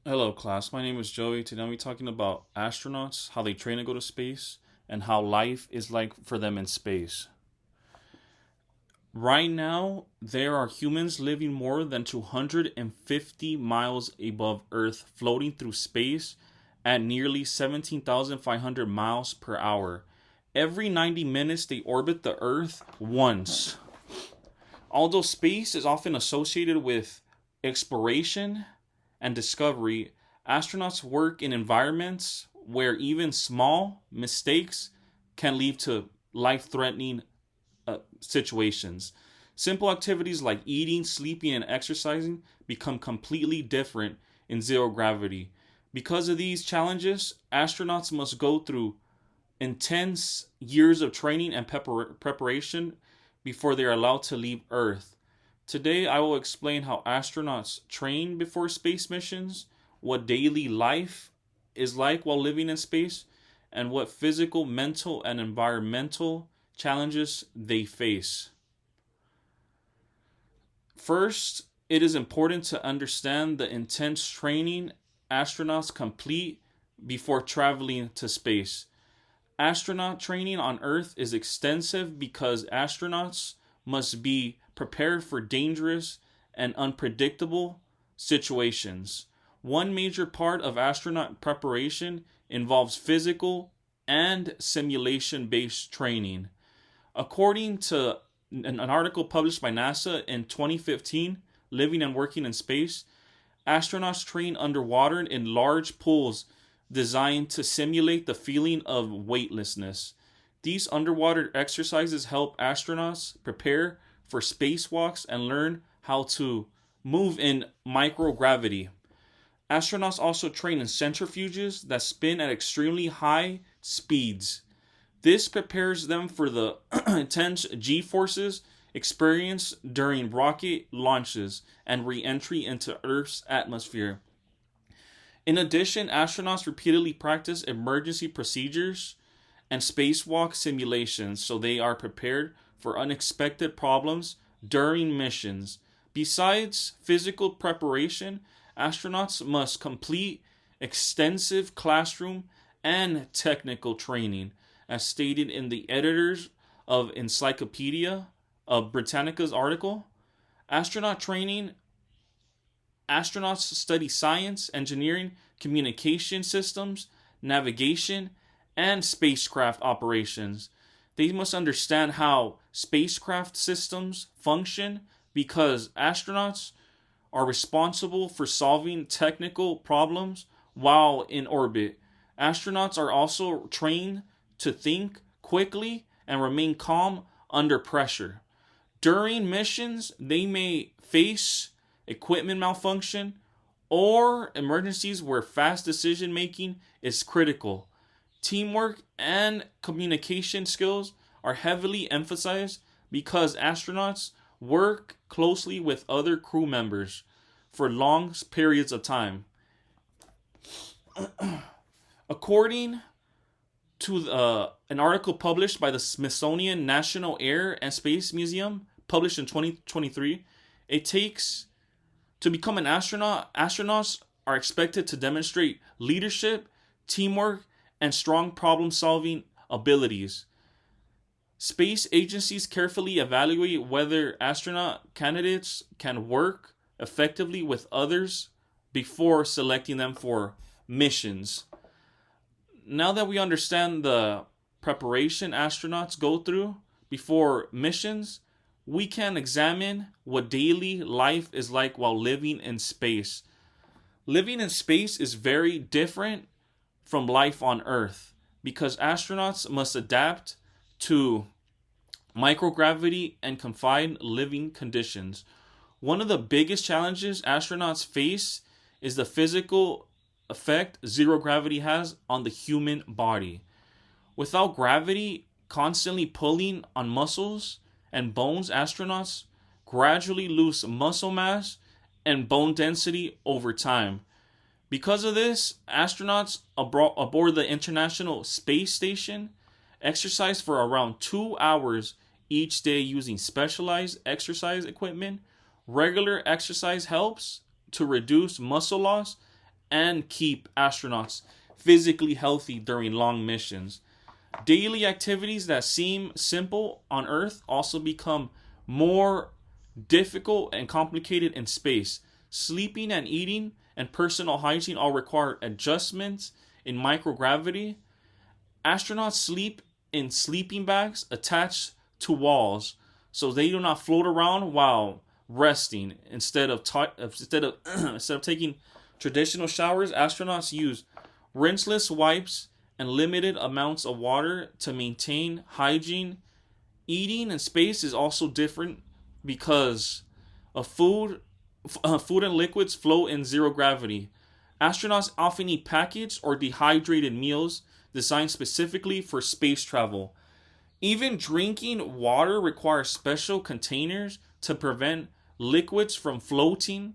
Hello, class. My name is Joey. Today I'll be talking about astronauts, how they train to go to space, and how life is like for them in space. Right now, there are humans living more than 250 miles above Earth, floating through space at nearly 17,500 miles per hour. Every 90 minutes, they orbit the Earth once. Although space is often associated with exploration and discovery, astronauts work in environments where even small mistakes can lead to life threatening situations. Simple activities like eating, sleeping, and exercising become completely different in zero gravity. Because of these challenges, astronauts must go through intense years of training and preparation before they are allowed to leave Earth. Today, I will explain how astronauts train before space missions, what daily life is like while living in space, and what physical, mental, and environmental challenges they face. First, it is important to understand the intense training astronauts complete before traveling to space. Astronaut training on Earth is extensive because astronauts must be prepared for dangerous and unpredictable situations. One major part of astronaut preparation involves physical and simulation based training. According to an article published by NASA in 2015, Living and Working in Space, astronauts train underwater in large pools designed to simulate the feeling of weightlessness. These underwater exercises help astronauts prepare for spacewalks and learn how to move in microgravity. Astronauts also train in centrifuges that spin at extremely high speeds. This prepares them for the intense G forces experienced during rocket launches and re entry into Earth's atmosphere. In addition, astronauts repeatedly practice emergency procedures and spacewalk simulations so they are prepared for unexpected problems during missions. Besides physical preparation, astronauts must complete extensive classroom and technical training, as stated in the editors of Encyclopedia of Britannica's article. Astronaut training Astronauts study science, engineering, communication systems, navigation, and spacecraft operations. They must understand how spacecraft systems function because astronauts are responsible for solving technical problems while in orbit. Astronauts are also trained to think quickly and remain calm under pressure. During missions, they may face equipment malfunction or emergencies where fast decision making is critical. Teamwork and communication skills are heavily emphasized because astronauts work closely with other crew members for long periods of time. According to an article published by the Smithsonian National Air and Space Museum, published in 2023, it takes to become an astronaut, astronauts are expected to demonstrate leadership, teamwork, and strong problem solving abilities. Space agencies carefully evaluate whether astronaut candidates can work effectively with others before selecting them for missions. Now that we understand the preparation astronauts go through before missions, we can examine what daily life is like while living in space. Living in space is very different from life on Earth because astronauts must adapt to microgravity and confined living conditions. One of the biggest challenges astronauts face is the physical effect zero gravity has on the human body. Without gravity constantly pulling on muscles and bones, astronauts gradually lose muscle mass and bone density over time. Because of this, astronauts aboard the International Space Station exercise for around 2 hours each day using specialized exercise equipment. Regular exercise helps to reduce muscle loss and keep astronauts physically healthy during long missions. Daily activities that seem simple on Earth also become more difficult and complicated in space. Sleeping and eating and personal hygiene all require adjustments in microgravity. Astronauts sleep in sleeping bags attached to walls so they do not float around while resting. Instead of taking traditional showers, astronauts use rinseless wipes and limited amounts of water to maintain hygiene. Eating in space is also different because of food and liquids float in zero gravity. Astronauts often eat packaged or dehydrated meals designed specifically for space travel. Even drinking water requires special containers to prevent liquids from floating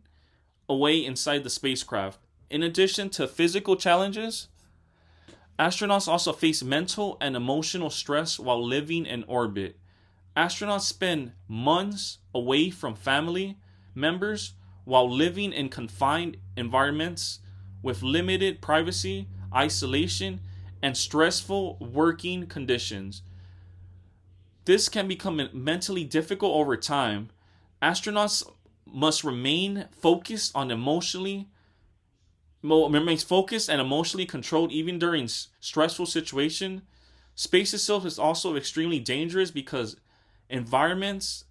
away inside the spacecraft. In addition to physical challenges, astronauts also face mental and emotional stress while living in orbit. Astronauts spend months away from family members while living in confined environments with limited privacy, isolation, and stressful working conditions. This can become mentally difficult over time. Astronauts must remain focused and emotionally controlled even during stressful situations. Space itself is also extremely dangerous because astronauts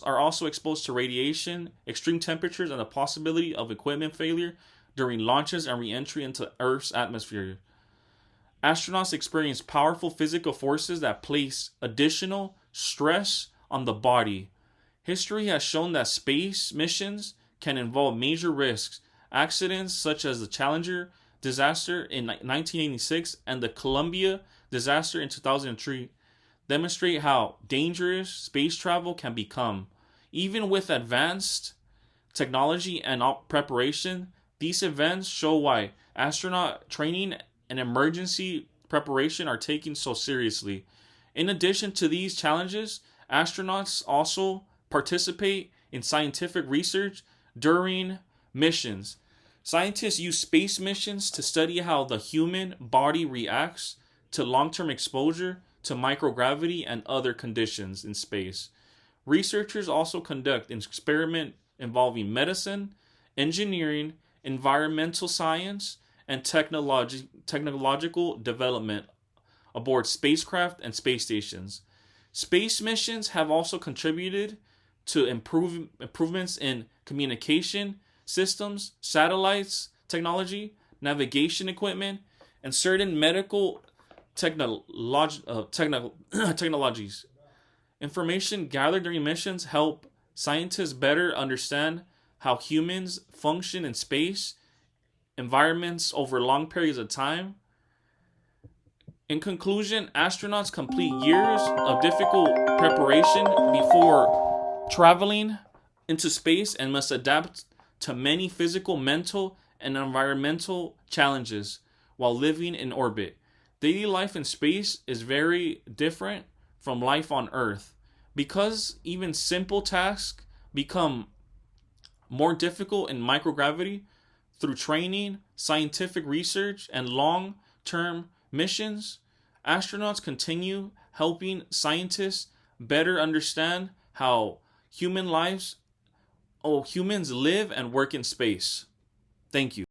are also exposed to radiation, extreme temperatures, and the possibility of equipment failure during launches and re-entry into Earth's atmosphere. Astronauts experience powerful physical forces that place additional stress on the body. History has shown that space missions can involve major risks. Accidents such as the Challenger disaster in 1986 and the Columbia disaster in 2003 demonstrate how dangerous space travel can become. Even with advanced technology and preparation, these events show why astronaut training and emergency preparation are taken so seriously. In addition to these challenges, astronauts also participate in scientific research during missions. Scientists use space missions to study how the human body reacts to long-term exposure to microgravity and other conditions in space. Researchers also conduct experiments involving medicine, engineering, environmental science, and technological development aboard spacecraft and space stations. Space missions have also contributed to improvements in communication systems, satellites technology, navigation equipment, and certain medical technologies. Information gathered during missions help scientists better understand how humans function in space environments over long periods of time. In conclusion, astronauts complete years of difficult preparation before traveling into space and must adapt to many physical, mental, and environmental challenges while living in orbit. Daily life in space is very different from life on Earth. Because even simple tasks become more difficult in microgravity, through training, scientific research, and long-term missions, astronauts continue helping scientists better understand how humans live and work in space. Thank you.